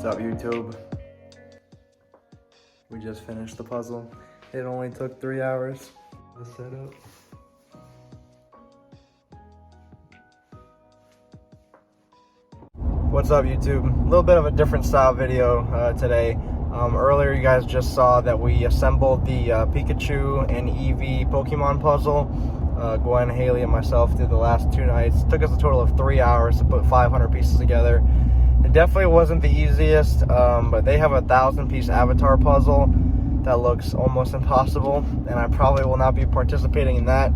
What's up, YouTube? We just finished the puzzle. It only took 3 hours. The setup. What's up, YouTube? A little bit of a different style video today. Earlier you guys just saw that we assembled the Pikachu and Eevee Pokemon puzzle. Gwen, Haley, and myself did the last 2 nights. It took us a total of 3 hours to put 500 pieces together. It definitely wasn't the easiest, but they have a 1,000-piece avatar puzzle that looks almost impossible, and I probably will not be participating in that.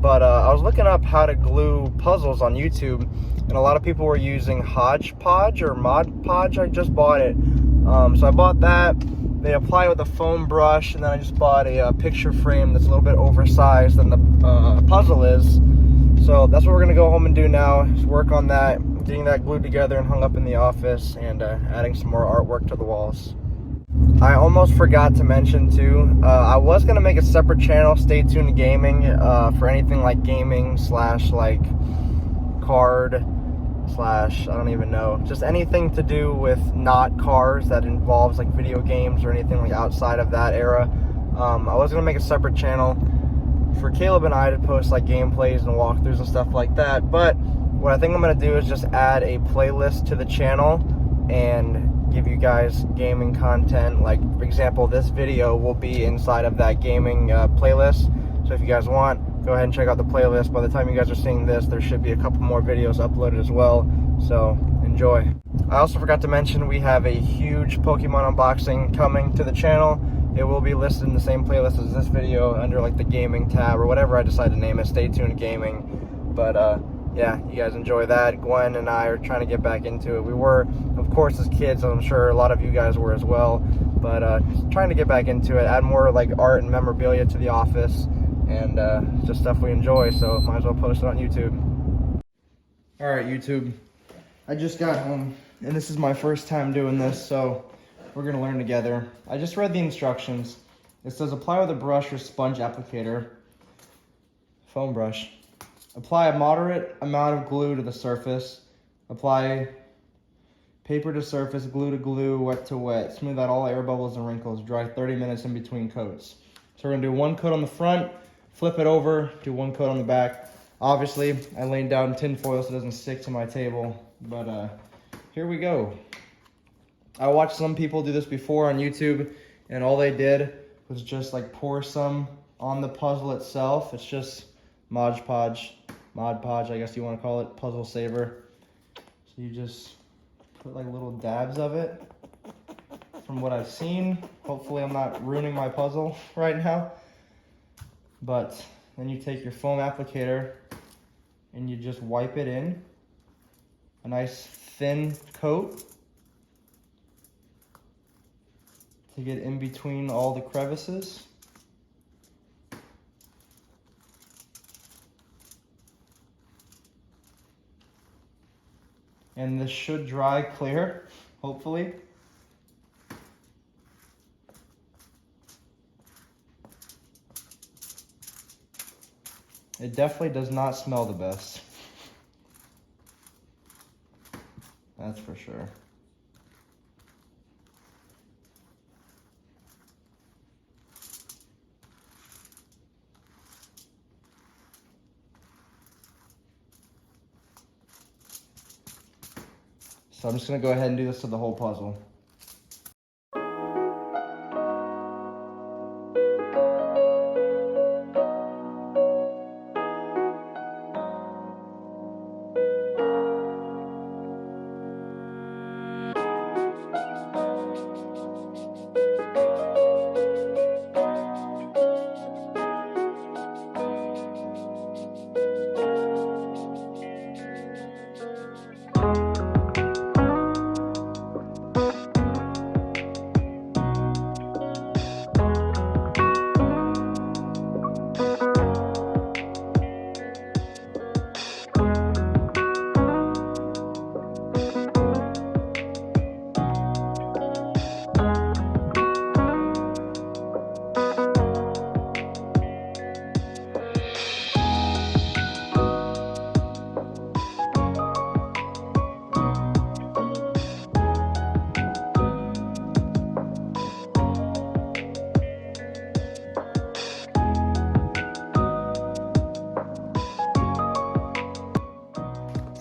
But I was looking up how to glue puzzles on YouTube, and a lot of people were using Hodgepodge or Mod Podge. I just bought it. So I bought that. They apply it with a foam brush, and then I just bought a picture frame that's a little bit oversized than the puzzle is. So that's what we're gonna go home and do now, is work on that, getting that glued together and hung up in the office, and adding some more artwork to the walls. I almost forgot to mention too, I was gonna make a separate channel, Stay Tuned Gaming, for anything like gaming slash like card slash, I don't even know, just anything to do with not cars that involves like video games or anything like outside of that era. I was gonna make a separate channel for Caleb and I to post like gameplays and walkthroughs and stuff like that, but what I think I'm gonna do is just add a playlist to the channel and give you guys gaming content. Like, for example, this video will be inside of that gaming playlist. So if you guys want, go ahead and check out the playlist. By the time you guys are seeing this, there should be a couple more videos uploaded as well. So enjoy. I also forgot to mention we have a huge Pokemon unboxing coming to the channel. It will be listed in the same playlist as this video under like the gaming tab or whatever I decide to name it, Stay Tuned Gaming. But yeah, you guys enjoy that. Gwen and I are trying to get back into it. We were, of course, as kids. I'm sure a lot of you guys were as well. But just trying to get back into it, add more like art and memorabilia to the office, and just stuff we enjoy. So might as well post it on YouTube. All right, YouTube. I just got home, and this is my first time doing this, so we're gonna learn together. I just read the instructions. It says apply with a brush or sponge applicator, foam brush. Apply a moderate amount of glue to the surface. Apply paper to surface, glue to glue, wet to wet. Smooth out all air bubbles and wrinkles. Dry 30 minutes in between coats. So we're gonna do 1 coat on the front, flip it over, do 1 coat on the back. Obviously, I laid down tin foil so it doesn't stick to my table, but here we go. I watched some people do this before on YouTube, and all they did was just like pour some on the puzzle itself. It's just Mod Podge, I guess you want to call it, puzzle saver. So you just put like little dabs of it. From what I've seen, hopefully I'm not ruining my puzzle right now. But then you take your foam applicator and you just wipe it in. A nice thin coat to get in between all the crevices. And this should dry clear, hopefully. It definitely does not smell the best. That's for sure. So I'm just gonna go ahead and do this to the whole puzzle.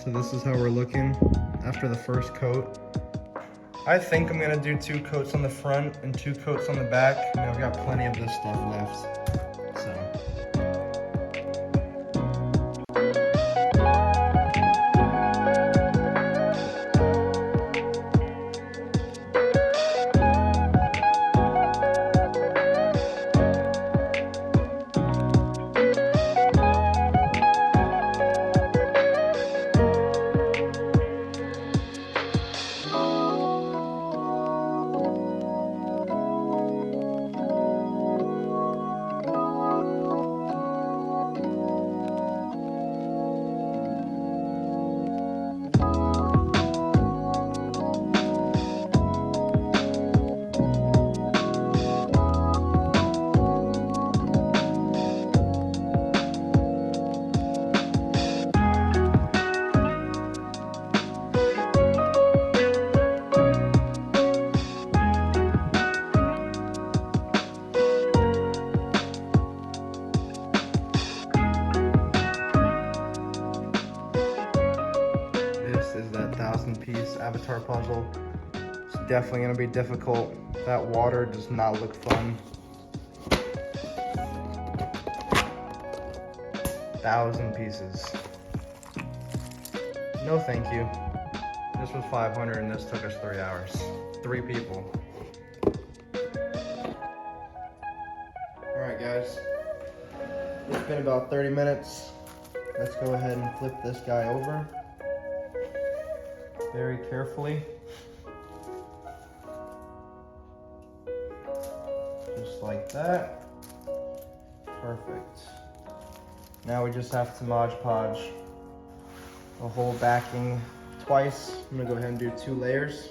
So this is how we're looking after the first coat. I think I'm gonna do 2 coats on the front and 2 coats on the back. I've got plenty of this stuff left, so. Is that 1,000-piece avatar puzzle. It's definitely gonna be difficult. That water does not look fun. 1,000 pieces. No thank you. This was 500 and this took us 3 hours. 3 people. All right, guys. It's been about 30 minutes. Let's go ahead and flip this guy over. Very carefully. Just like that. Perfect. Now we just have to Mod Podge the whole backing twice. I'm gonna go ahead and do 2 layers.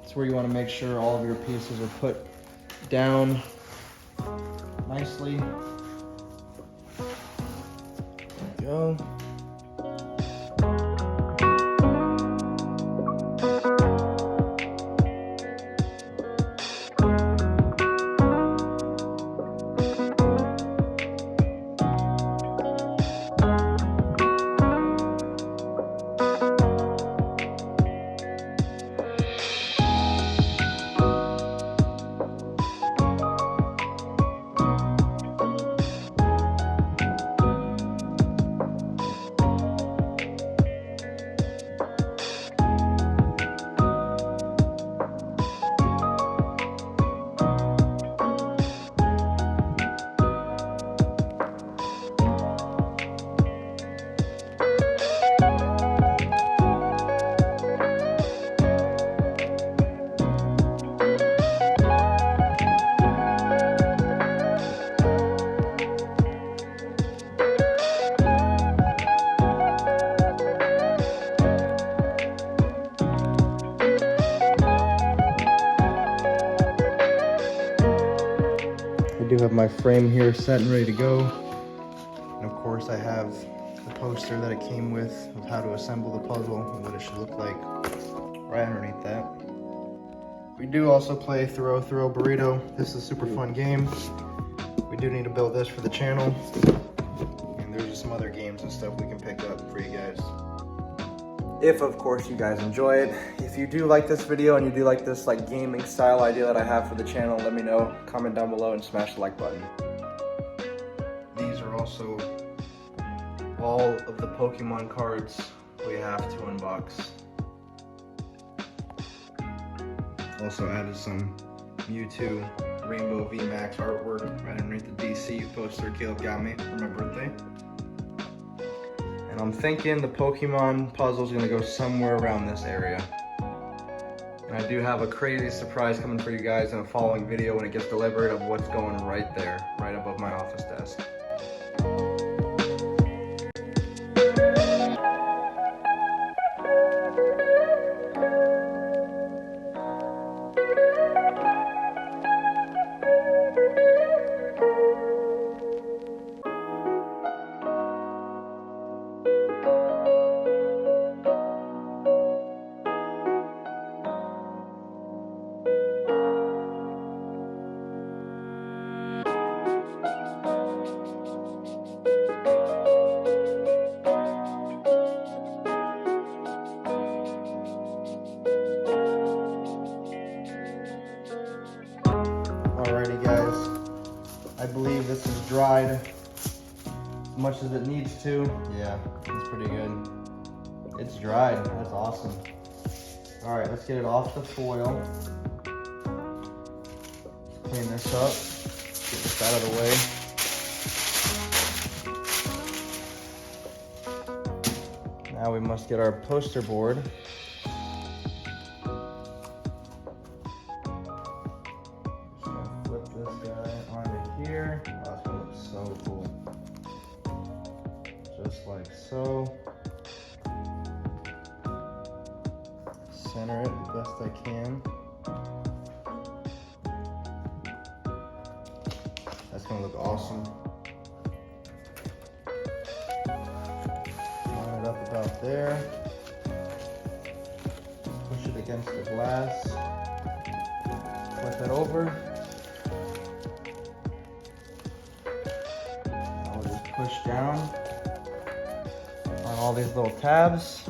It's where you want to make sure all of your pieces are put down nicely. Go. I do have my frame here set and ready to go. And of course I have the poster that it came with of how to assemble the puzzle and what it should look like right underneath that. We do also play Throw Burrito. This is a super fun game. We do need to build this for the channel. And and there's just some other games and stuff we can pick up for you guys. If of course you guys enjoy it. If you do like this video and you do like this like gaming style idea that I have for the channel, let me know. Comment down below and smash the like button. These are also all of the Pokemon cards we have to unbox. Also added some Mewtwo Rainbow VMAX artwork right underneath the DC poster Caleb got me for my birthday. And I'm thinking the Pokemon puzzle is gonna go somewhere around this area. And I do have a crazy surprise coming for you guys in a following video when it gets delivered of what's going right there, right above my office desk. Alrighty guys, I believe this is dried as much as it needs to. Yeah, it's pretty good. It's dried, that's awesome. Alright, let's get it off the foil. Clean this up, get this out of the way. Now we must get our poster board. Flip this guy onto here. Oh, that's gonna look so cool. Just like so. Center it the best I can. That's gonna look awesome. Line it up about there. Push it against the glass. Flip it over. Push down on all these little tabs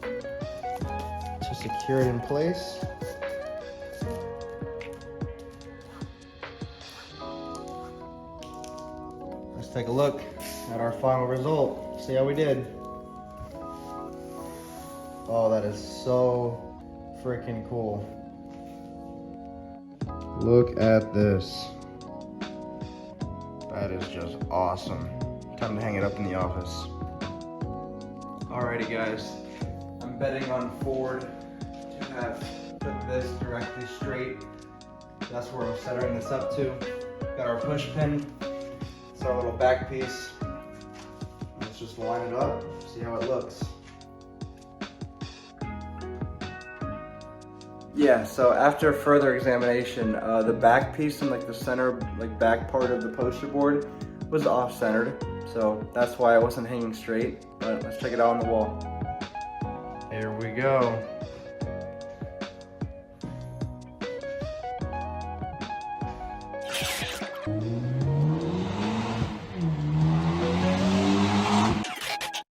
to secure it in place. Let's take a look at our final result. See how we did. Oh, that is so freaking cool. Look at this. That is just awesome. Time to hang it up in the office. Alrighty guys, I'm betting on Ford to have put this directly straight. That's where I'm centering this up to. Got our push pin. It's our little back piece. Let's just line it up, see how it looks. Yeah, so after further examination, the back piece and like the center, like back part of the poster board was off-centered. So that's why it wasn't hanging straight, but let's check it out on the wall. Here we go.